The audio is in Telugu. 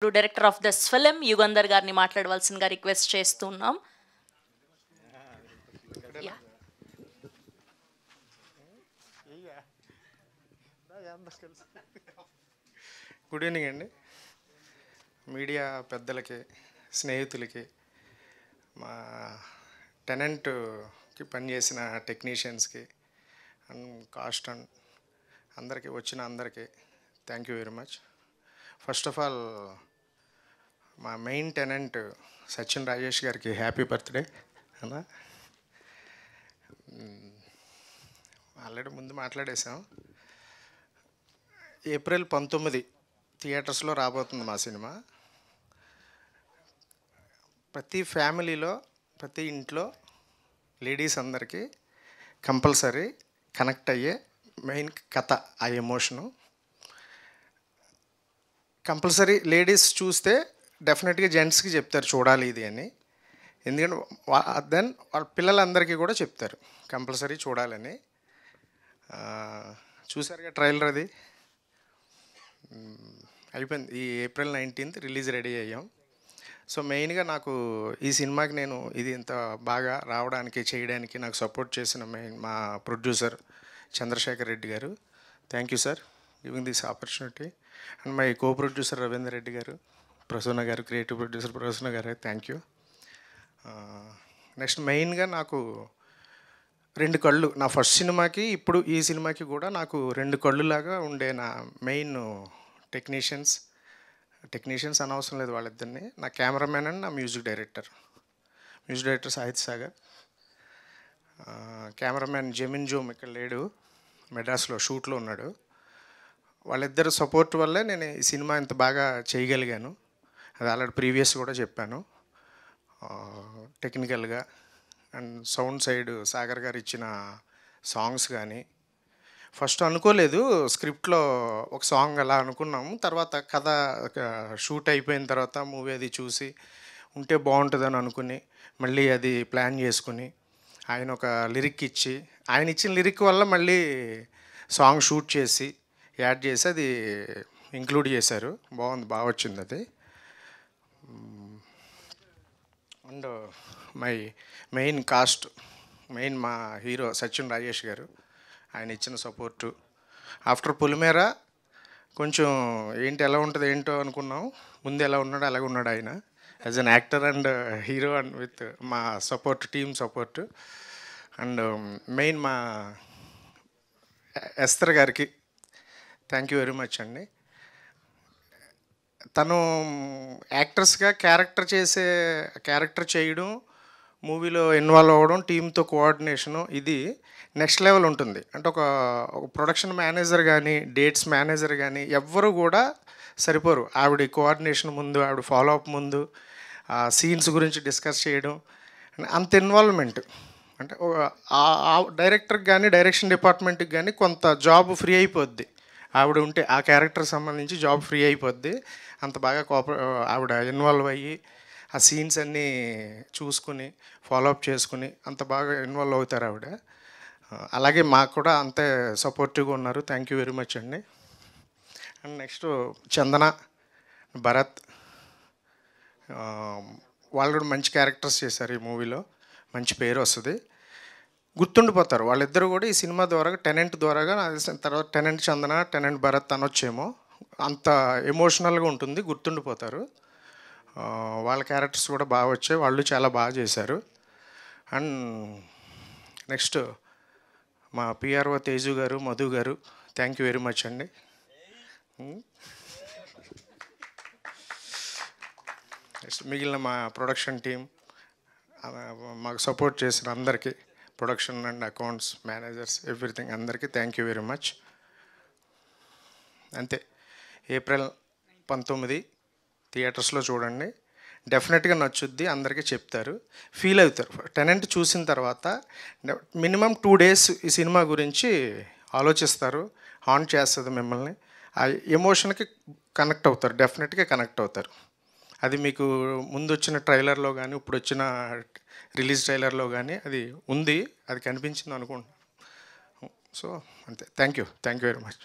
Director of this film Yugandhar గారిని మాట్లాడవలసిందిగా రిక్వెస్ట్ చేస్తున్నాం. గుడ్ ఈవినింగ్ అండి. మీడియా పెద్దలకి, స్నేహితులకి, మా టెనెంట్కి పనిచేసిన టెక్నీషియన్స్కి అండ్ కాస్ట్ అండ్ అందరికీ వచ్చిన అందరికీ thank you very much. First of all మా మెయిన్ టెనెంట్ సచిన్ రాజేష్ గారికి హ్యాపీ బర్త్డే అన్నా. ఆల్రెడీ ముందు మాట్లాడేసాం. ఏప్రిల్ 19 థియేటర్స్లో రాబోతుంది మా సినిమా. ప్రతి ఫ్యామిలీలో, ప్రతి ఇంట్లో లేడీస్ అందరికీ కంపల్సరీ కనెక్ట్ అయ్యే మెయిన్ కథ, ఆ ఎమోషను కంపల్సరీ. లేడీస్ చూస్తే డెఫినెట్గా జెంట్స్కి చెప్తారు చూడాలి ఇది అని. ఎందుకంటే దెన్ వాళ్ళ పిల్లలందరికీ కూడా చెప్తారు కంపల్సరీ చూడాలని. చూసారుగా ట్రైలర్, అది అయిపోయింది. ఈ ఏప్రిల్ 19 రిలీజ్ రెడీ అయ్యాం. సో మెయిన్గా నాకు ఈ సినిమాకి నేను ఇది ఇంత బాగా రావడానికి, చేయడానికి నాకు సపోర్ట్ చేసిన మా ప్రొడ్యూసర్ చంద్రశేఖర్ రెడ్డి గారు, thank you sir giving this opportunity. And my co producer Ravinder Reddy గారు, ప్రసన్న గారు, క్రియేటివ్ ప్రొడ్యూసర్ ప్రసన్న గారు, థ్యాంక్ యూ. నెక్స్ట్ మెయిన్గా నాకు 2 కళ్ళు, నా ఫస్ట్ సినిమాకి ఇప్పుడు ఈ సినిమాకి కూడా నాకు 2 కళ్ళులాగా ఉండే నా మెయిన్ టెక్నీషియన్స్ అనవసరం లేదు వాళ్ళిద్దరిని, నా కెమెరామ్యాన్ అండ్ నా music director Sahith Sagar, cameraman Jemin Jom ఇక్కడ లేడు, మెడ్రాస్లో షూట్లో ఉన్నాడు. వాళ్ళిద్దరు సపోర్ట్ వల్లే నేను ఈ సినిమా ఇంత బాగా చేయగలిగాను. అది ఆల్రెడీ ప్రీవియస్ కూడా చెప్పాను. టెక్నికల్గా అండ్ సౌండ్ సైడ్ సాగర్ గారు ఇచ్చిన సాంగ్స్ కానీ, ఫస్ట్ అనుకోలేదు స్క్రిప్ట్లో ఒక సాంగ్ అలా అనుకున్నాము. తర్వాత కథ షూట్ అయిపోయిన తర్వాత మూవీ అది చూసి ఉంటే బాగుంటుందని అనుకుని మళ్ళీ అది ప్లాన్ చేసుకుని ఆయన ఒక లిరిక్ ఇచ్చి, ఆయన ఇచ్చిన లిరిక్ వల్ల మళ్ళీ సాంగ్ షూట్ చేసి యాడ్ చేసి అది ఇంక్లూడ్ చేశారు. బాగుంది, బాగా వచ్చింది అది. అండ్ మై మెయిన్ కాస్ట్, మా హీరో సచిన్ రాజేష్ గారు, ఆయన ఇచ్చిన సపోర్టు. ఆఫ్టర్ పొలిమేర కొంచెం ఎలా ఉంటుంది ఏంటో అనుకున్నాం. ముందు ఎలా ఉన్నాడో అలాగే ఉన్నాడు ఆయన as an actor and hero and with మా support, team support. And main మా ఎస్తర్ గారికి థ్యాంక్ యూ వెరీ మచ్ అండి. తను యాక్ట్రెస్గా క్యారెక్టర్ చేయడం, మూవీలో ఇన్వాల్వ్ అవ్వడం, టీంతో కోఆర్డినేషను, ఇది నెక్స్ట్ లెవెల్ ఉంటుంది. అంటే ఒక ప్రొడక్షన్ మేనేజర్ కానీ, డేట్స్ మేనేజర్ కానీ ఎవ్వరు కూడా సరిపోరు ఆవిడ కోఆర్డినేషన్ ముందు, ఆవిడ ఫాలోఅప్ ముందు, సీన్స్ గురించి డిస్కస్ చేయడం, అంత ఇన్వాల్వ్మెంట్. అంటే డైరెక్టర్కి కానీ, డైరెక్షన్ డిపార్ట్మెంట్కి కానీ కొంత జాబ్ ఫ్రీ అయిపోద్ది ఆవిడ ఉంటే. ఆ క్యారెక్టర్ సంబంధించి జాబ్ ఫ్రీ అయిపోద్ది. అంత బాగా ఆవిడ ఇన్వాల్వ్ అయ్యి ఆ సీన్స్ అన్నీ చూసుకుని ఫాలోఅప్ చేసుకుని అంత బాగా ఇన్వాల్వ్ అవుతారు ఆవిడ. అలాగే మాకు కూడా అంతే సపోర్టివ్గా ఉన్నారు. థ్యాంక్ యూ వెరీ మచ్ అండి. అండ్ నెక్స్ట్ చందన, భరత్, వాళ్ళు కూడా మంచి క్యారెక్టర్స్ చేశారు ఈ మూవీలో. మంచి పేరు వస్తుంది, గుర్తుండిపోతారు వాళ్ళిద్దరు కూడా. ఈ సినిమా ద్వారా టెనెంట్ ద్వారాగా తర్వాత టెనెంట్ చందన, టెనెంట్ భరత్ అనొచ్చేమో, అంత ఎమోషనల్గా ఉంటుంది, గుర్తుండిపోతారు. వాళ్ళ క్యారెక్టర్స్ కూడా బాగా వచ్చాయి, వాళ్ళు చాలా బాగా చేశారు. అండ్ నెక్స్ట్ మా పిఆర్ఓ తేజు గారు, మధు గారు, థ్యాంక్ యూ వెరీ మచ్ అండి. నెక్స్ట్ మిగిలిన మా ప్రొడక్షన్ టీం, మాకు సపోర్ట్ చేసిన అందరికీ, production and accounts managers, everything, అందరికీ థ్యాంక్ యూ వెరీ మచ్. అంతే. ఏప్రిల్ 19 థియేటర్స్లో చూడండి, డెఫినెట్గా నచ్చుద్ది, అందరికీ చెప్తారు, ఫీల్ అవుతారు. టెనెంట్ చూసిన తర్వాత మినిమం 2 days ఈ సినిమా గురించి ఆలోచిస్తారు, హాంట్ చేస్తుంది మిమ్మల్ని. ఆ ఎమోషన్కి కనెక్ట్ అవుతారు, డెఫినెట్గా కనెక్ట్ అవుతారు. అది మీకు ముందు వచ్చిన ట్రైలర్లో కానీ, ఇప్పుడు వచ్చిన రిలీజ్ ట్రైలర్లో కానీ అది ఉంది, అది కనిపించింది అనుకుంటున్నాను. సో అంతే. Thank you very much.